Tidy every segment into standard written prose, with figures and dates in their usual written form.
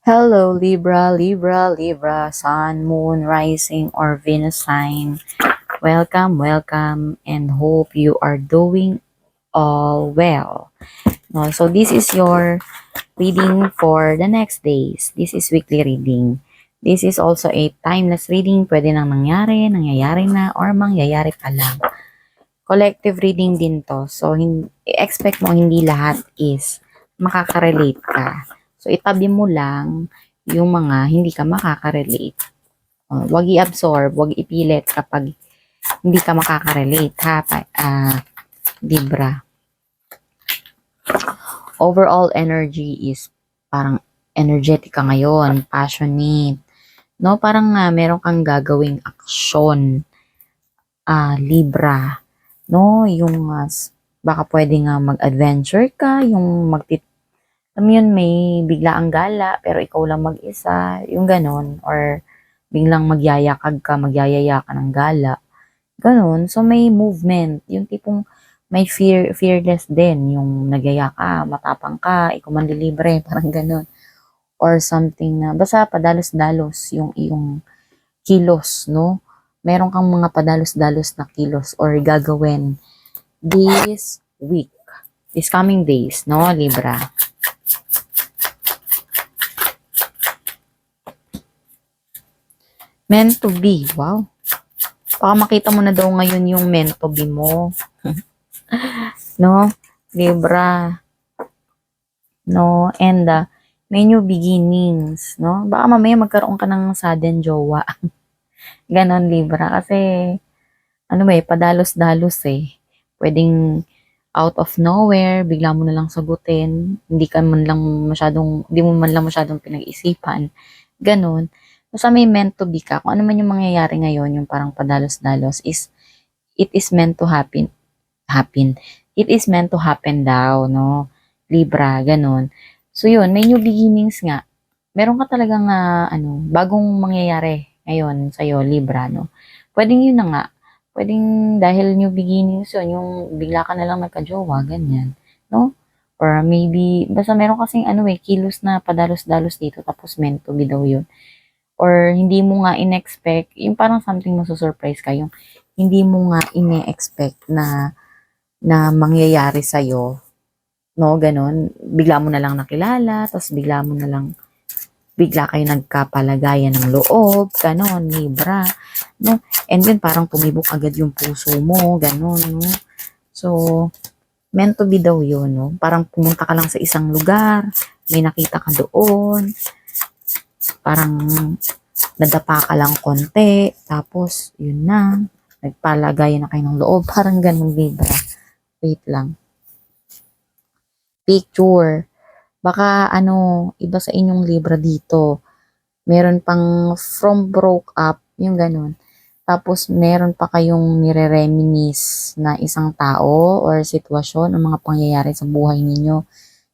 Hello, Libra, Libra, Libra, Sun, Moon, Rising, or Venus sign. Welcome, welcome, and hope you are doing all well. No, so this is your reading for the next days. This is weekly reading. This is also a timeless reading. Pwede nang nangyayari na, or mangyayari pa lang. Collective reading din to. So, expect mo hindi lahat is makaka-relate ka. So, itabi mo lang yung mga hindi ka makaka-relate. Wag i-absorb, wag ipilit kapag hindi ka makaka-relate, ha, Libra. Overall energy is parang energetic ka ngayon, passionate, no? Parang meron kang gagawing aksyon, Libra, no? Yung baka pwede nga mag-adventure ka, yung alam yun, may bigla ang gala, pero ikaw lang mag-isa, yung ganon, or biglang magyayaya ka ng gala, ganon. So, may movement, yung tipong may fearless din, yung nagyaya ka, matapang ka, ikaw manlilibre, parang ganon. Or something na, basta padalos-dalos yung iyong kilos, no? Meron kang mga padalos-dalos na kilos or gagawin this week, this coming days, no, Libra? Meant to be. Wow. Baka makita mo na daw ngayon yung meant to be mo. No? Libra. No? And may new beginnings. No? Baka mamaya magkaroon ka ng sudden jowa. Ganon, Libra. Kasi, ano ba padalos-dalos eh. Pwedeng out of nowhere, bigla mo na lang sagutin. Hindi mo man lang masyadong pinag-isipan. Ganon. Basta may meant to be ka. Kung ano man yung mangyayari ngayon, yung parang padalos-dalos it is meant to happen. It is meant to happen daw, no? Libra, ganun. So yun, may new beginnings nga. Meron ka talagang, bagong mangyayari ngayon sa'yo, Libra, no? Pwedeng yun na nga. Pwedeng dahil new beginnings yun, yung bigla ka na lang nagka-jowa, ganyan, no? Or maybe, basta meron kasing kilos na padalos-dalos dito, tapos meant to be daw yun. Or hindi mo nga in-expect, yung parang something masusurprise ka, yung hindi mo nga in-expect na mangyayari sa'yo, no, ganun. Bigla mo na lang nakilala, tapos bigla kayo nagkapalagayan ng loob, ganun, Libra, no? And then parang tumibok agad yung puso mo, ganun, no? So, meant to be daw yun, no? Parang pumunta ka lang sa isang lugar, may nakita ka doon, parang nadapa ka lang konti, tapos yun na, nagpalagayan na kayo ng loob, parang ganun, Libra. Wait lang. Picture. Baka iba sa inyong Libra dito. Meron pang from broke up, yung ganun. Tapos meron pa kayong nire-reminisce na isang tao or sitwasyon o mga pangyayari sa buhay ninyo,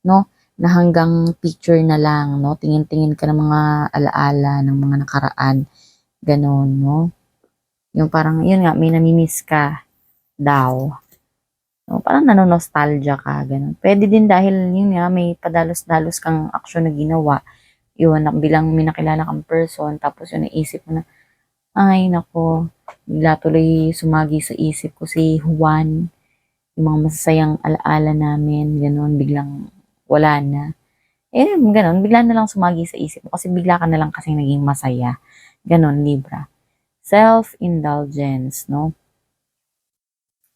no? Na hanggang picture na lang, no? Tingin-tingin ka ng mga alaala ng mga nakaraan. Ganon, no? Yung parang, yun nga, may namimiss ka daw. No? Parang nanonostalgia ka, ganon. Pwede din dahil, yun nga, may padalos-dalos kang aksyon na ginawa. Yun, bilang may nakilala kang person, tapos yun, naisip mo na, ay, nako, bigla tuloy sumagi sa isip ko si Juan, yung mga masasayang alaala namin, ganon, biglang wala na. Ganon, bigla na lang sumagi sa isip mo kasi bigla ka na lang kasing naging masaya. Ganon, Libra. Self-indulgence, no?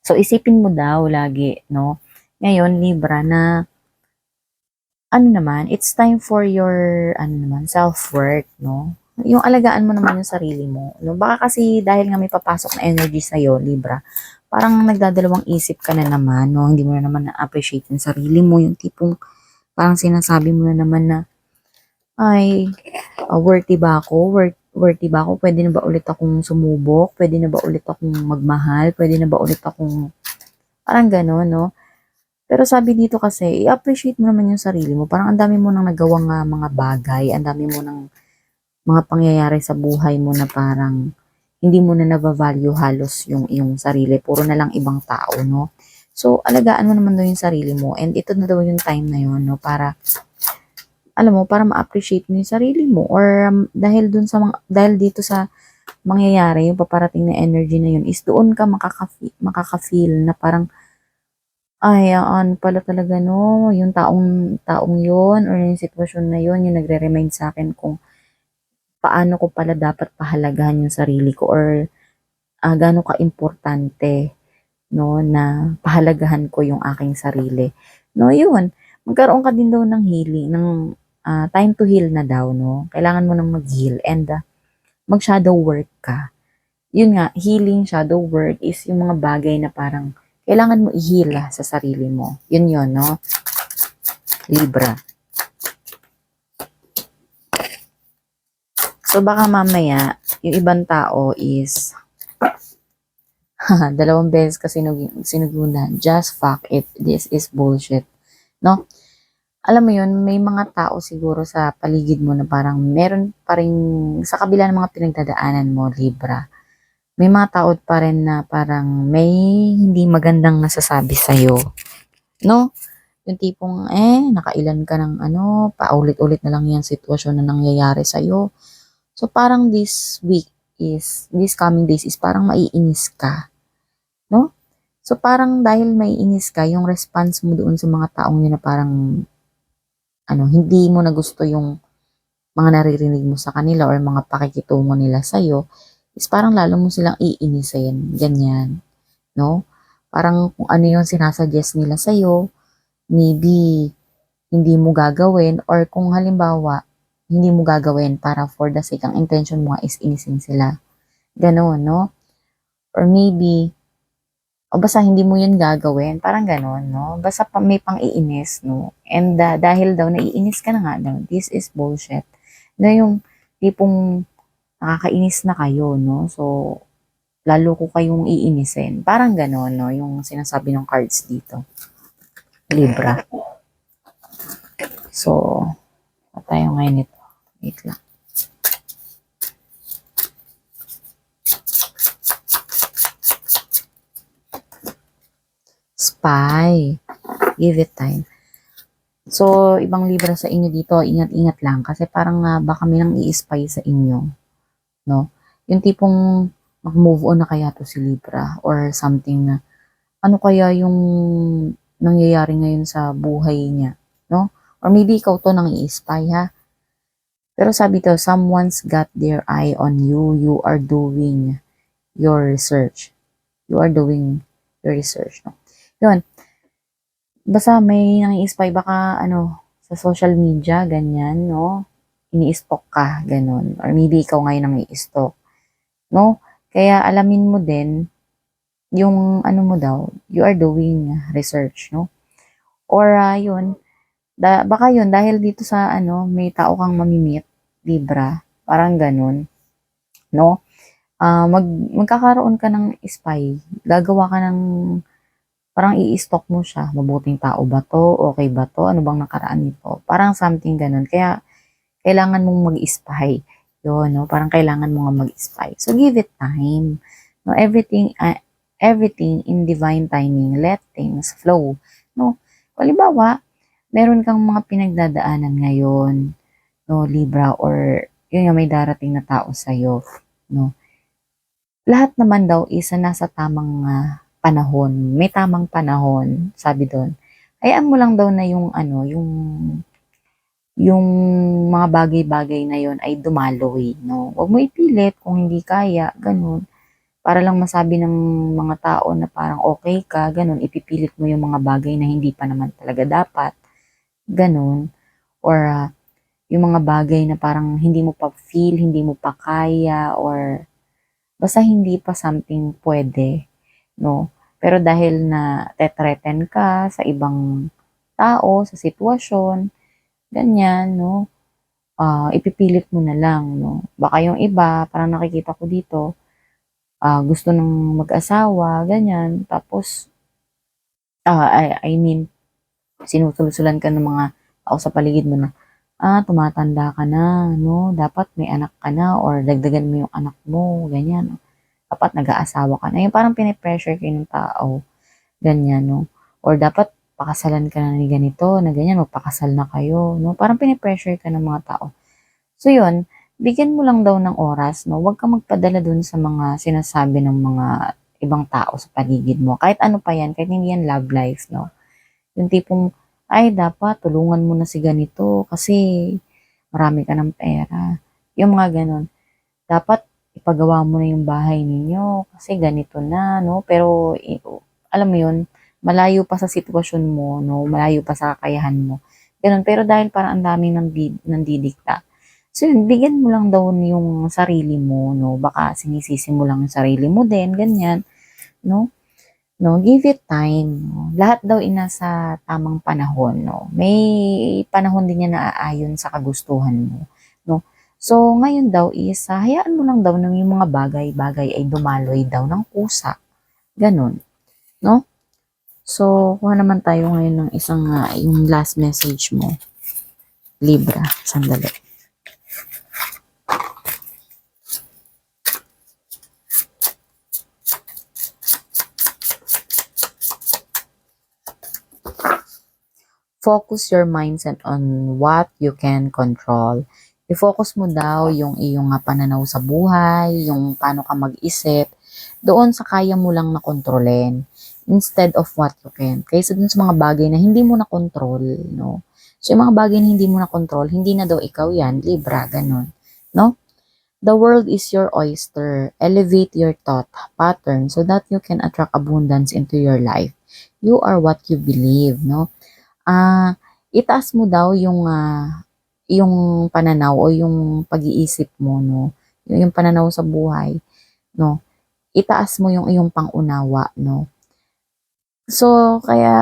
So, isipin mo daw lagi, no? Ngayon, Libra, na it's time for your, self-worth, no? Yung alagaan mo naman yung sarili mo. No? Baka kasi dahil nga may papasok na energy sa'yo, Libra, parang nagdadalawang isip ka na naman, no? Hindi mo na naman na-appreciate yung sarili mo, yung tipong parang sinasabi mo na naman na, ay, worthy ba ako? Worthy ba ako? Pwede na ba ulit akong sumubok? Pwede na ba ulit akong magmahal? Pwede na ba ulit akong, parang gano'n, no? Pero sabi dito kasi, i-appreciate mo naman yung sarili mo. Parang ang dami mo nang nagawang mga bagay, ang dami mo nang mga pangyayari sa buhay mo na parang hindi mo na nabavalue halos yung iyong sarili. Puro na lang ibang tao, no? So, alagaan mo naman daw yung sarili mo. And ito na daw yung time na yun, no? Para alam mo, para ma-appreciate mo yung sarili mo or dahil dito sa mangyayari, yung paparating na energy na yun is doon ka makaka-feel na parang, ay, ano pala talaga no, yung taong yun or yung sitwasyon na yun, yung nagre-remind sa akin kung paano ko pala dapat pahalagahan yung sarili ko or gaano ka-importante, no, na pahalagahan ko yung aking sarili. No, yun. Magkaroon ka din daw ng healing, ng time to heal na daw, no? Kailangan mo nang mag-heal and mag-shadow work ka. Yun nga, healing, shadow work is yung mga bagay na parang kailangan mo i-heal sa sarili mo. Yun, no? Libra. So, baka mamaya, yung ibang tao is dalawang beses ka sinugunan. Just fuck it. This is bullshit. No? Alam mo yun, may mga tao siguro sa paligid mo na parang meron pa rin, sa kabila ng mga pinagdadaanan mo, Libra, may mga tao pa rin na parang may hindi magandang nasasabi sa'yo. No? Yung tipong, nakailan ka ng paulit-ulit na lang yung sitwasyon na nangyayari sa'yo. So, parang this coming days is parang maiinis ka. No? So, parang dahil maiinis ka, yung response mo doon sa mga taong yun na parang hindi mo na gusto yung mga naririnig mo sa kanila or mga pakikitungo nila sa'yo, is parang lalo mo silang iinisin. Ganyan. No? Parang kung ano yung sinasuggest nila sa'yo, maybe hindi mo gagawin or kung halimbawa, hindi mo gagawin para for the sake, ang intention mo is inisin sila. Ganon, no? Or maybe, o basta hindi mo yun gagawin, parang ganon, no? Basta may pang-iinis, no? And dahil daw naiinis ka na nga daw, this is bullshit. Na yung tipong nakakainis na kayo, no? So, lalo ko kayong iinisin. Parang ganon, no? Yung sinasabi ng cards dito. Libra. So, tayo ngayon ito. Wait lang. Spy. Give it time. So, ibang Libra sa inyo dito, ingat-ingat lang kasi parang baka may nang i-spy sa inyo. No? Yung tipong mag-move on na kaya to si Libra or something na ano kaya yung nangyayari ngayon sa buhay niya. No? Or maybe ikaw to nang i-spy ha. Pero sabi to, someone's got their eye on you. You are doing your research. You are doing your research. No? Yun. Basta may nang-i-spy baka sa social media, ganyan, no? Ini-stalk ka, ganun. Or maybe ikaw ngayon ang i-stalk. No? Kaya alamin mo din yung mo daw, you are doing research, no? Or yun, baka yun, dahil dito sa may tao kang mamimit, Libra, parang ganun, no? Magkakaroon ka ng spy, gagawa ka ng parang i-stalk mo siya, mabuting tao ba to, okay ba to, ano bang nakaraan nito, parang something ganun. Kaya kailangan mong mag-spy, yun, no? Parang kailangan mo nga mag-spy. So give it time, no? Everything in divine timing, let things flow, no? Halimbawa, meron kang mga pinagdadaanan ngayon, no, Libra, or yun nga may darating na tao sa'yo, no? Lahat naman daw isa nasa tamang panahon. May tamang panahon, sabi doon. Hayaan mo lang daw na yung yung mga bagay-bagay na yon ay dumaloy, no? Huwag mo ipilit kung hindi kaya, ganun. Para lang masabi ng mga tao na parang okay ka, ganun, ipipilit mo yung mga bagay na hindi pa naman talaga dapat, ganun. Or yung mga bagay na parang hindi mo pa feel, hindi mo pa kaya, or basta hindi pa something pwede, no? Pero dahil na tetreten ka sa ibang tao, sa sitwasyon, ganyan, no? Ipipilit mo na lang, no? Baka yung iba, parang nakikita ko dito, gusto ng mag-asawa, ganyan. Tapos, I mean, sinusulusulan ka ng mga tao sa paligid mo na, tumatanda ka na, no? Dapat may anak ka na or dagdagan mo yung anak mo, ganyan. Dapat nag-aasawa ka na. Yung parang pinipressure kayo ng tao, ganyan, no? Or dapat pakasalan ka na ni ganito, na ganyan, magpakasal na kayo, no? Parang pinipressure ka ng mga tao. So yun, bigyan mo lang daw ng oras, no? Huwag ka magpadala dun sa mga sinasabi ng mga ibang tao sa paligid mo. Kahit ano pa yan, kahit hindi yan love life, no? Yung tipong, ay, dapat tulungan mo na si ganito kasi marami ka ng pera. Yung mga ganon. Dapat ipagawa mo na yung bahay ninyo kasi ganito na, no? Pero, alam mo yun, malayo pa sa sitwasyon mo, no? Malayo pa sa kakayahan mo. Ganon. Pero dahil parang ang daming nandidikta. So yun, bigyan mo lang daw yung sarili mo, no? Baka sinisisi mo lang yung sarili mo din, ganyan, no? No, give it time. No? Lahat daw inasa tamang panahon, no? May panahon din yan na aayon sa kagustuhan mo, no? So, ngayon daw is, hayaan mo lang daw na yung mga bagay-bagay ay dumaloy daw ng kusa. Ganon, no? So, kuha naman tayo ngayon ng isang, yung last message mo. Libra, sandali. Focus your mindset on what you can control. I-focus mo daw yung iyong pananaw sa buhay, yung paano ka mag-isip, doon sa kaya mo lang na kontrolin instead of what you can. Kaysa dun sa mga bagay na hindi mo na control, no? So, yung mga bagay na hindi mo na control, hindi na daw ikaw yan, Libra, ganun, no? The world is your oyster. Elevate your thought pattern so that you can attract abundance into your life. You are what you believe, no? Itaas mo daw yung pananaw o yung pag-iisip mo, no? Yung pananaw sa buhay, no? Itaas mo yung iyong pangunawa, no? So, kaya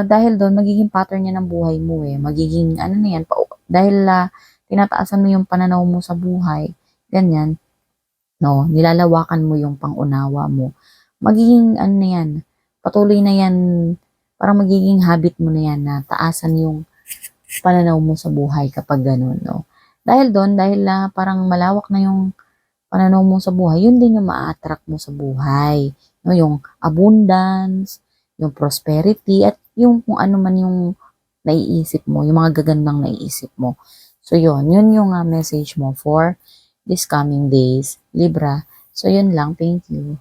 dahil doon, magiging pattern niya ng buhay mo eh. Magiging, ano na yan, dahil tinataasan mo yung pananaw mo sa buhay, ganyan, no? Nilalawakan mo yung pangunawa mo. Magiging, ano na yan, patuloy na yan, parang magiging habit mo na yan na taasan yung pananaw mo sa buhay kapag ganun, no? Dahil doon, dahil parang malawak na yung pananaw mo sa buhay, yun din yung ma-attract mo sa buhay. No? Yung abundance, yung prosperity, at yung kung ano man yung naiisip mo, yung mga gagandang naiisip mo. So yun yung message mo for this coming days, Libra. So yun lang, thank you.